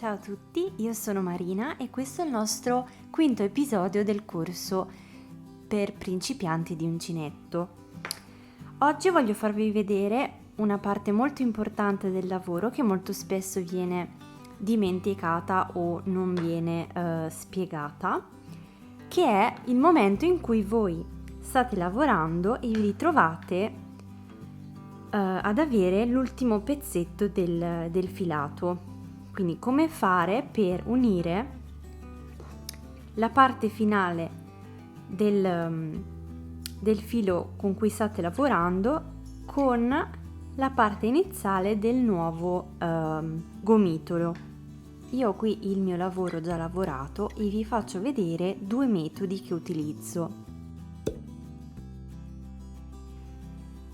Ciao a tutti, io sono Marina e questo è il nostro quinto episodio del corso per principianti di uncinetto. Oggi voglio farvi vedere una parte molto importante del lavoro che molto spesso viene dimenticata o non viene spiegata, che è il momento in cui voi state lavorando e vi ritrovate ad avere l'ultimo pezzetto del filato. Quindi come fare per unire la parte finale del filo con cui state lavorando con la parte iniziale del nuovo gomitolo. Io ho qui il mio lavoro già lavorato e vi faccio vedere due metodi che utilizzo.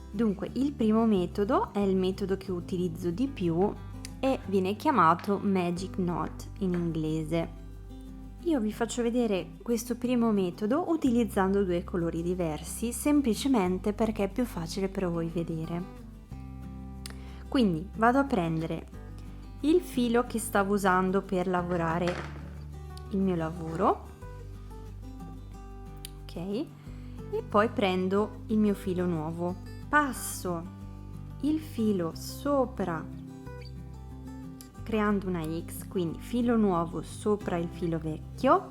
Dunque, il primo metodo è il metodo che utilizzo di più e viene chiamato Magic Knot in inglese. Io vi faccio vedere questo primo metodo utilizzando due colori diversi, semplicemente perché è più facile per voi vedere. Quindi vado a prendere il filo che stavo usando per lavorare il mio lavoro, ok? E poi prendo il mio filo nuovo, passo il filo sopra creando una X, quindi filo nuovo sopra il filo vecchio,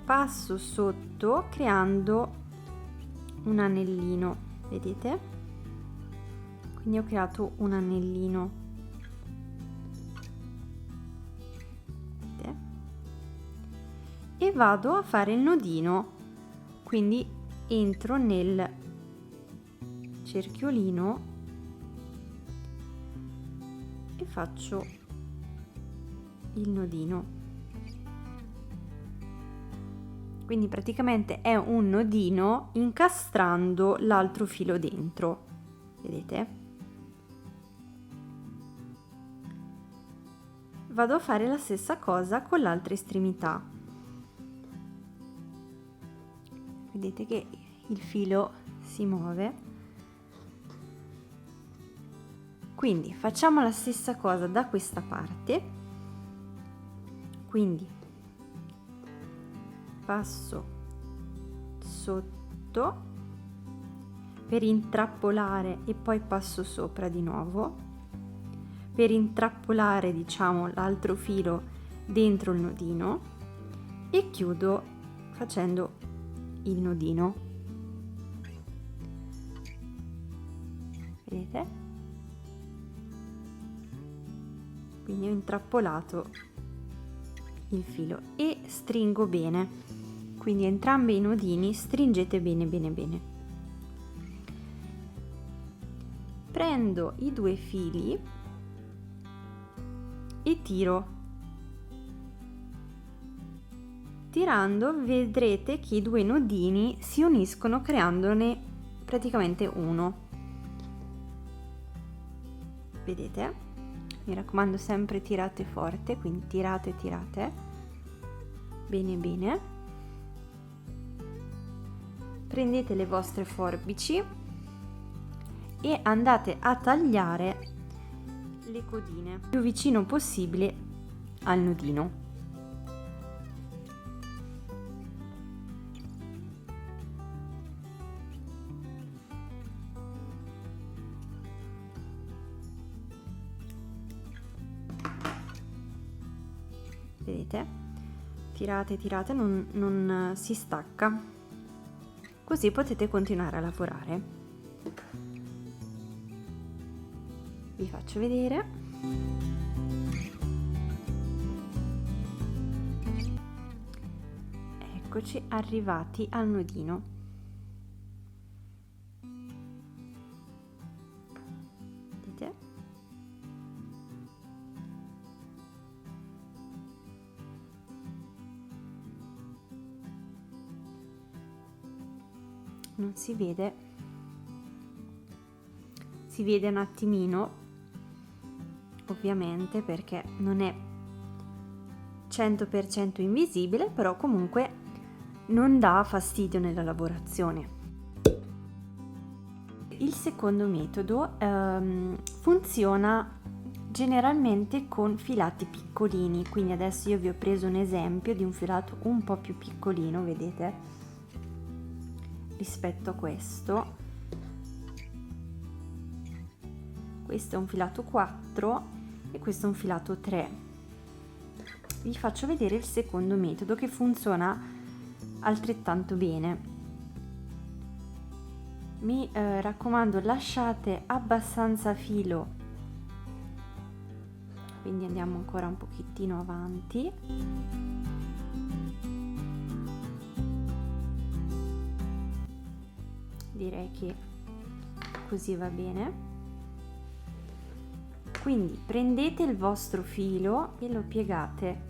passo sotto creando un anellino, vedete? Quindi ho creato un anellino, vedete? E vado a fare il nodino, quindi entro nel cerchiolino e faccio il nodino. Quindi praticamente è un nodino incastrando l'altro filo dentro, vedete? Vado a fare la stessa cosa con l'altra estremità. Vedete che il filo si muove. Quindi facciamo la stessa cosa da questa parte, quindi passo sotto per intrappolare e poi passo sopra di nuovo per intrappolare, diciamo, l'altro filo dentro il nodino e chiudo facendo il nodino, vedete? Quindi ho intrappolato il filo e stringo bene, quindi entrambi i nodini stringete bene bene bene. Prendo i due fili e tiro. Tirando vedrete che i due nodini si uniscono creandone praticamente uno, vedete? Mi raccomando, sempre tirate forte, quindi tirate bene bene. Prendete le vostre forbici e andate a tagliare le codine più vicino possibile al nodino. Vedete? Tirate, non si stacca, così potete continuare a lavorare. Vi faccio vedere. Eccoci arrivati al nodino. Vedete? Non si vede un attimino, ovviamente, perché non è 100% invisibile, però comunque non dà fastidio nella lavorazione. Il secondo metodo funziona generalmente con filati piccolini, quindi adesso io vi ho preso un esempio di un filato un po' più piccolino, vedete, rispetto a questo. Questo è un filato 4 e questo è un filato 3. Vi faccio vedere il secondo metodo che funziona altrettanto bene. Mi raccomando, lasciate abbastanza filo, quindi andiamo ancora un pochettino avanti. Direi che così va bene. Quindi prendete il vostro filo e lo piegate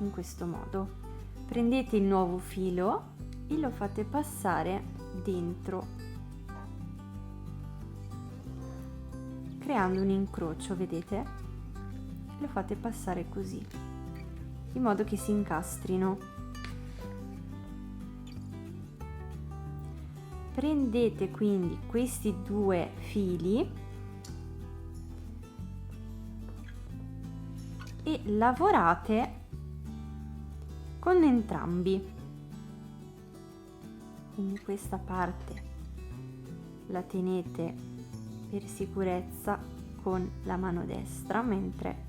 in questo modo. Prendete il nuovo filo e lo fate passare dentro, creando un incrocio, vedete? Lo fate passare così, in modo che si incastrino. Prendete quindi questi due fili e lavorate con entrambi. Quindi questa parte la tenete per sicurezza con la mano destra mentre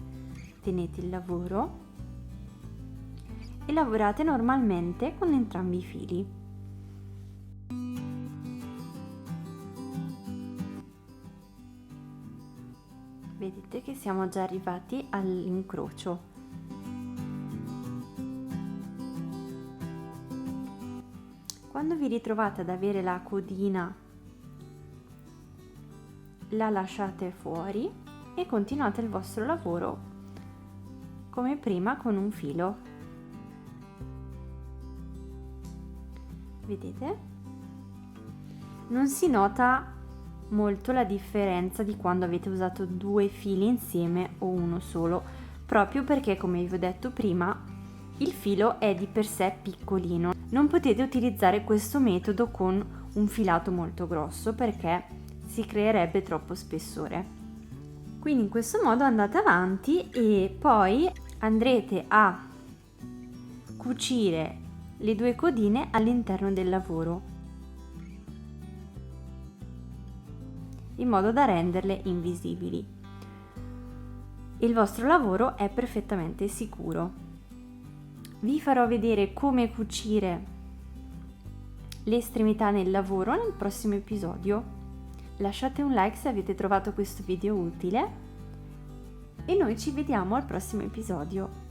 tenete il lavoro e lavorate normalmente con entrambi i fili. Vedete che siamo già arrivati all'incrocio. Quando vi ritrovate ad avere la codina, la lasciate fuori e continuate il vostro lavoro come prima con un filo. Vedete? Non si nota molto la differenza di quando avete usato due fili insieme o uno solo, proprio perché, come vi ho detto prima, il filo è di per sé piccolino. Non potete utilizzare questo metodo con un filato molto grosso perché si creerebbe troppo spessore. Quindi in questo modo andate avanti e poi andrete a cucire le due codine all'interno del lavoro, in modo da renderle invisibili. Il vostro lavoro è perfettamente sicuro. Vi farò vedere come cucire le estremità nel lavoro nel prossimo episodio. Lasciate un like se avete trovato questo video utile e noi ci vediamo al prossimo episodio.